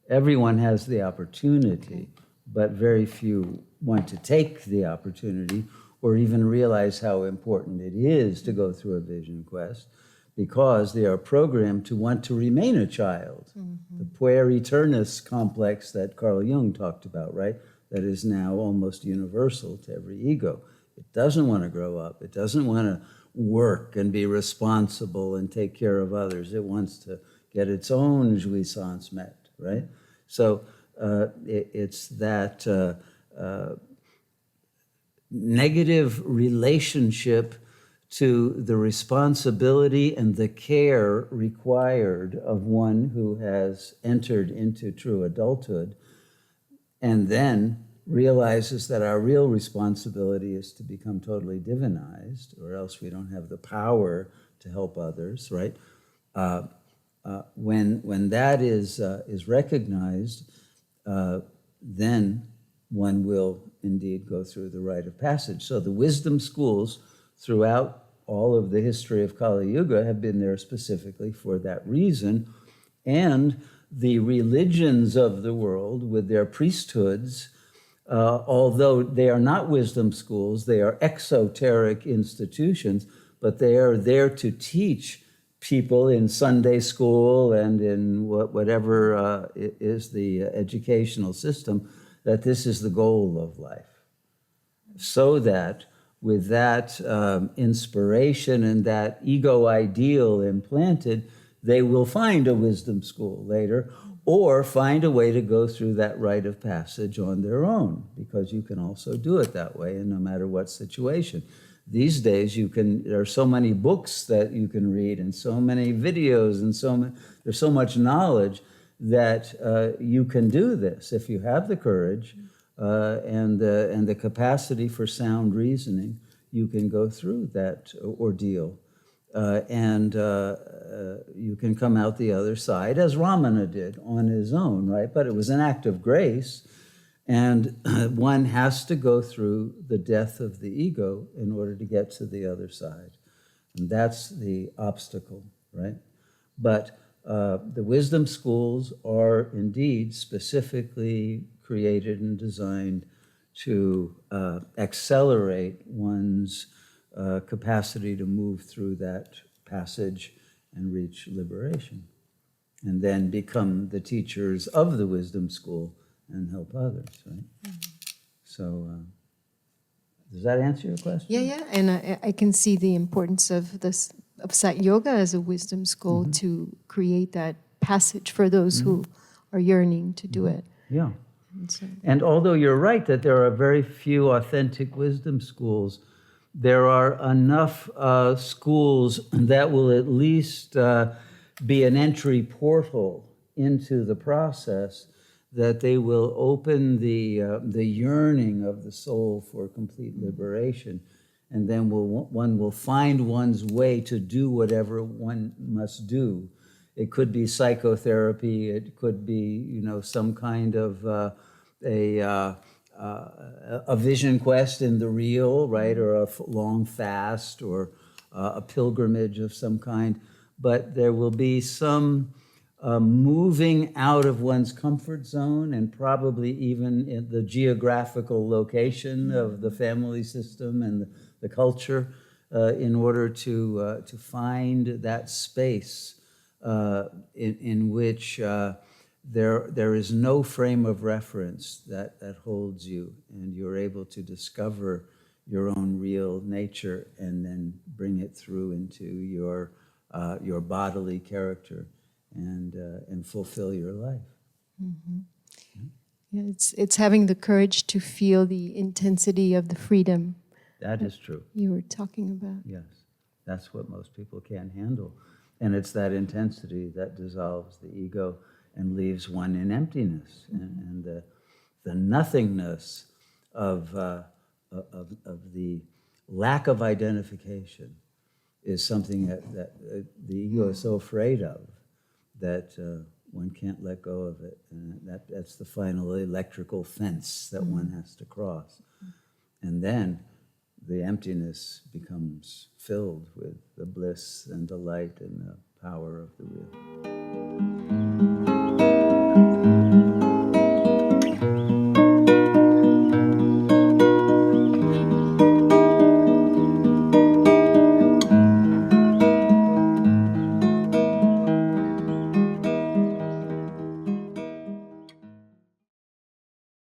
Everyone has the opportunity, but very few want to take the opportunity or even realize how important it is to go through a vision quest, because they are programmed to want to remain a child. The puer aeternus complex that Carl Jung talked about, right? That is now almost universal to every ego. It doesn't want to grow up. It doesn't want to work and be responsible and take care of others. It wants to get its own jouissance met, right? So it's that negative relationship to the responsibility and the care required of one who has entered into true adulthood, and then realizes that our real responsibility is to become totally divinized, or else we don't have the power to help others, right? When that is recognized, then one will indeed go through the rite of passage. So the wisdom schools throughout all of the history of Kali Yuga have been there specifically for that reason. And the religions of the world with their priesthoods, although they are not wisdom schools, they are exoteric institutions, but they are there to teach people in Sunday school and in whatever is the educational system, that this is the goal of life. So that with that inspiration and that ego ideal implanted, they will find a wisdom school later, or find a way to go through that rite of passage on their own, because you can also do it that way, and no matter what situation. These days, there are so many books that you can read, and so many videos, and there's so much knowledge that you can do this if you have the courage and the capacity for sound reasoning. You can go through that ordeal, and you can come out the other side, as Ramana did on his own, right? But it was an act of grace. And one has to go through the death of the ego in order to get to the other side. And that's the obstacle, right? But the wisdom schools are indeed specifically created and designed to accelerate one's capacity to move through that passage and reach liberation, and then become the teachers of the wisdom school and help others, right? So, does that answer your question? Yeah, and I can see the importance of this of Sat Yoga as a wisdom school to create that passage for those who are yearning to do it. Yeah. And although you're right that there are very few authentic wisdom schools, there are enough schools that will at least be an entry portal into the process, that they will open the yearning of the soul for complete liberation, and then one will find one's way to do whatever one must do. It could be psychotherapy. It could be, some kind of a vision quest in the real, right, or a long fast, or a pilgrimage of some kind. But there will be some moving out of one's comfort zone, and probably even in the geographical location of the family system and the culture, in order to find that space in which there is no frame of reference that holds you, and you're able to discover your own real nature and then bring it through into your bodily character and fulfill your life. Yeah, it's having the courage to feel the intensity of the freedom. That is true. You were talking about. Yes, that's what most people can't handle. And it's that intensity that dissolves the ego and leaves one in emptiness. And the nothingness of the lack of identification is something that the ego is so afraid of that one can't let go of it. And that's the final electrical fence that one has to cross. And then the emptiness becomes filled with the bliss and delight and the power of the real.